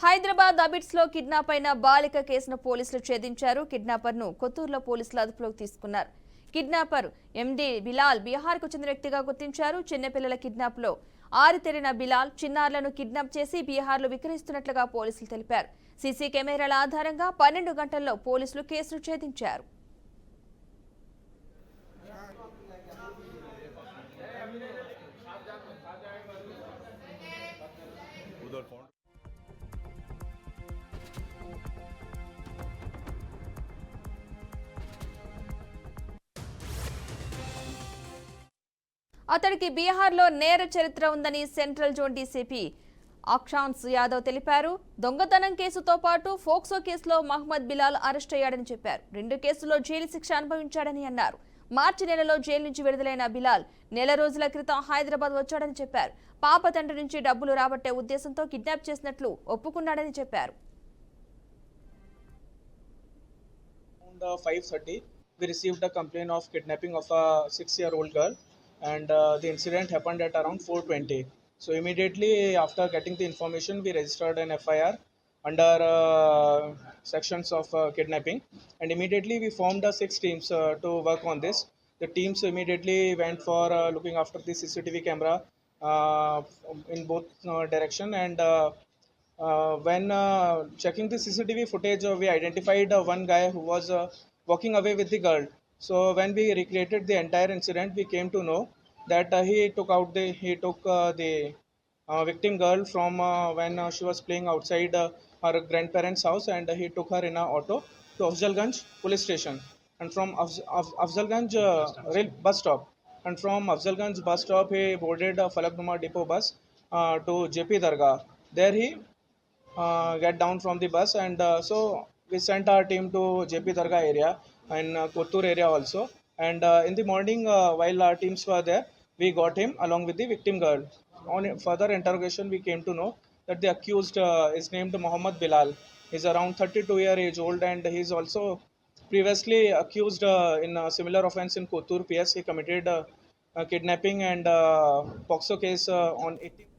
హైదరాబాద్ అబిట్స్ లో కిడ్నాప్ అయిన బాలిక కేసును పోలీసులు ఛేదించారు. కిడ్నాపర్ ను కొత్తూరులో పోలీసులు అదుపులోకి తీసుకున్నారు. కిడ్నాపర్ ఎండి బిలాల్ బీహార్ కు చెందిన వ్యక్తిగా గుర్తించారు. చిన్నపిల్లల కిడ్నాప్ లో ఆరితేరిన బిలాల్ చిన్నారులను కిడ్నాప్ చేసి బీహార్ లో విక్రయిస్తున్నట్లుగా పోలీసులు తెలిపారు. సీసీ కెమెరాల ఆధారంగా 12 గంటల్లో పోలీసులు కేసును ఛేదించారు. అతడికి బీహార్లో నేర చరిత్ర ఉందని central zone DCP Akshansh Yadav తెలిపారు. దొంగతనం కేసుతో పాటు ఫోక్సో కేసులో మహమ్మద్ బిలాల్ అరెస్ట్ అయ్యాడని చెప్పారు. 2 కేసుల్లో జైలు శిక్ష అనుభవించాడని అన్నారు. మార్చి నెలలో జైలు నుంచి విడుదలైన బిలాల్ నెల రోజుల క్రితం హైదరాబాద్ వచ్చాడని చెప్పారు. పాప తండ్రి నుంచి డబ్బులు రాబట్టే ఉద్దేశంతో కిడ్నాప్ చేసినట్లు ఒప్పుకున్నాడని చెప్పారు. 5:30 we received a complaint of kidnapping of a 6-year-old girl, and the incident happened at around 4:20. So immediately after getting the information, we registered an FIR under sections of kidnapping, and immediately we formed 6 teams to work on this. The teams immediately went for looking after the CCTV camera uh, in both direction, and when checking the CCTV footage, we identified one guy who was walking away with the girl. So when we recreated the entire incident, we came to know that he took the victim girl from when she was playing outside her grandparents' house, and he took her in an auto to Afzalganj police station, and from Afzalganj rail bus stop. And from Afzalganj bus stop, he boarded a Falaknuma depot bus to JP Dargah. There he get down from the bus, and so we sent our team to JP Dargah area and Kottur area also. And in the morning, while our teams were there, we got him along with the victim girl. On further interrogation, we came to know that the accused is named Mohammed Bilal. He's around 32-year age old, and he's also previously accused in a similar offense in Kottur PS. He committed kidnapping and POXO case on 18